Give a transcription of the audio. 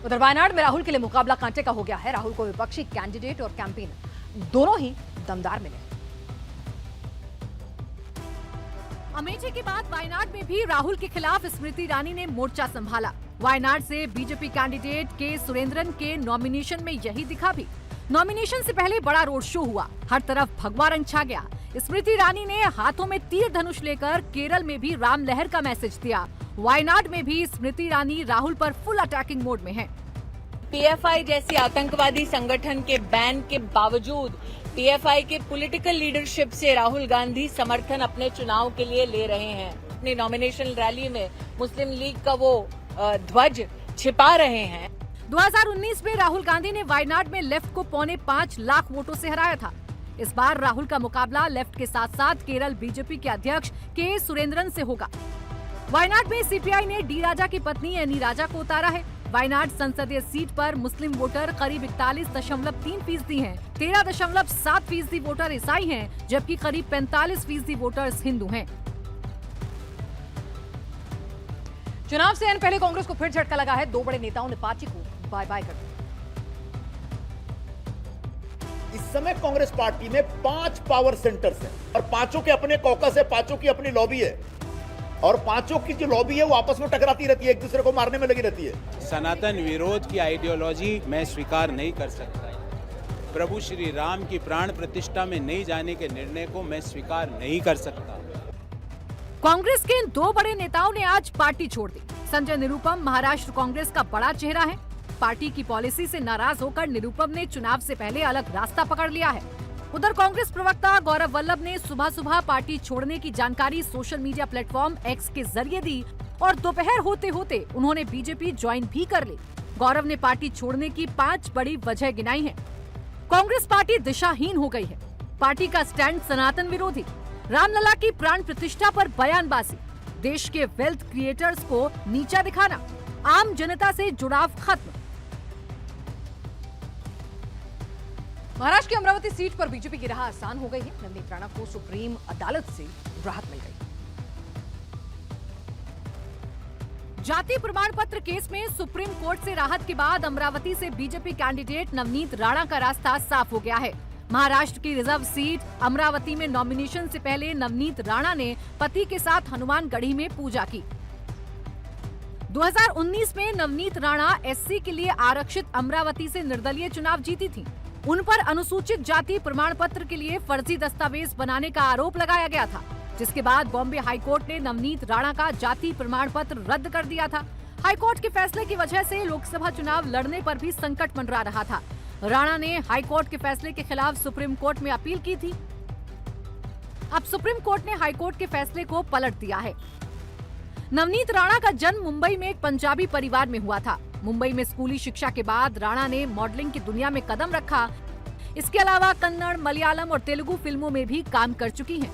उधर वायनाड में राहुल के लिए मुकाबला कांटे का हो गया है। राहुल को विपक्षी कैंडिडेट और कैंपेन दोनों ही दमदार मिले। अमेठी के बाद वायनाड में भी राहुल के खिलाफ स्मृति ईरानी ने मोर्चा संभाला। वायनाड से बीजेपी कैंडिडेट के सुरेंद्रन के नॉमिनेशन में यही दिखा भी। नॉमिनेशन से पहले बड़ा रोड शो हुआ, हर तरफ भगवा रंग छा गया। स्मृति ईरानी ने हाथों में तीर धनुष लेकर केरल में भी राम लहर का मैसेज दिया। वायनाड में भी स्मृति ईरानी राहुल पर फुल अटैकिंग मोड में हैं। पीएफआई जैसी आतंकवादी संगठन के बैन के बावजूद पीएफआई के पॉलिटिकल लीडरशिप से राहुल गांधी समर्थन अपने चुनाव के लिए ले रहे हैं। अपनी नॉमिनेशन रैली में मुस्लिम लीग का वो ध्वज छिपा रहे हैं। 2019 में राहुल गांधी ने वायनाड में लेफ्ट को 5.25 लाख वोटों से हराया था। इस बार राहुल का मुकाबला लेफ्ट के साथ साथ केरल बीजेपी के अध्यक्ष के सुरेंद्रन से होगा। वायनाड में सीपीआई ने डी राजा की पत्नी एनी राजा को उतारा है। वायनाड संसदीय सीट पर मुस्लिम वोटर करीब 41.3% हैं। 13.7% वोटर ईसाई हैं, जबकि करीब 45% वोटर्स हिंदू हैं। चुनाव से आने पहले कांग्रेस को फिर झटका लगा है। 2 बड़े नेताओं ने पार्टी को बाय बाय कर दिया। इस समय कांग्रेस पार्टी में 5 पावर सेंटर्स हैं और 5 के अपने कॉकस है, 5 की अपनी लॉबी है और 5 की जो लॉबी है वो आपस में टकराती रहती है, एक दूसरे को मारने में लगी रहती है। सनातन विरोध की आइडियोलॉजी मैं स्वीकार नहीं कर सकता। प्रभु श्री राम की प्राण प्रतिष्ठा में नहीं जाने के निर्णय को मैं स्वीकार नहीं कर सकता। कांग्रेस के इन 2 बड़े नेताओं ने आज पार्टी छोड़ दी। संजय निरुपम महाराष्ट्र कांग्रेस का बड़ा चेहरा है। पार्टी की पॉलिसी से नाराज होकर निरुपम ने चुनाव से पहले अलग रास्ता पकड़ लिया है। उधर कांग्रेस प्रवक्ता गौरव वल्लभ ने सुबह सुबह पार्टी छोड़ने की जानकारी सोशल मीडिया प्लेटफॉर्म एक्स के जरिए दी और दोपहर होते होते उन्होंने बीजेपी ज्वाइन भी कर ली। गौरव ने पार्टी छोड़ने की 5 बड़ी वजह गिनाई है। कांग्रेस पार्टी दिशाहीन हो गई है। पार्टी का स्टैंड सनातन विरोधी, रामलला की प्राण प्रतिष्ठा पर बयानबाजी, देश के वेल्थ क्रिएटर्स को नीचा दिखाना, आम जनता से जुड़ाव खत्म। महाराष्ट्र की अमरावती सीट पर बीजेपी की राह आसान हो गई है। नवनीत राणा को सुप्रीम अदालत से राहत मिल गई। जाति प्रमाण पत्र केस में सुप्रीम कोर्ट से राहत के बाद अमरावती से बीजेपी कैंडिडेट नवनीत राणा का रास्ता साफ हो गया है। महाराष्ट्र की रिजर्व सीट अमरावती में नॉमिनेशन से पहले नवनीत राणा ने पति के साथ हनुमानगढ़ी में पूजा की। 2019 में नवनीत राणा एससी के लिए आरक्षित अमरावती से निर्दलीय चुनाव जीती थी। उन पर अनुसूचित जाति प्रमाण पत्र के लिए फर्जी दस्तावेज बनाने का आरोप लगाया गया था, जिसके बाद बॉम्बे हाईकोर्ट ने नवनीत राणा का जाति प्रमाण पत्र रद्द कर दिया था। हाईकोर्ट के फैसले की वजह से लोकसभा चुनाव लड़ने पर भी संकट मंडरा रहा था। राणा ने हाईकोर्ट के फैसले के खिलाफ सुप्रीम कोर्ट में अपील की थी। अब सुप्रीम कोर्ट ने हाईकोर्ट के फैसले को पलट दिया है। नवनीत राणा का जन्म मुंबई में एक पंजाबी परिवार में हुआ था। मुंबई में स्कूली शिक्षा के बाद राणा ने मॉडलिंग की दुनिया में कदम रखा। इसके अलावा कन्नड़, मलयालम और तेलुगु फिल्मों में भी काम कर चुकी हैं।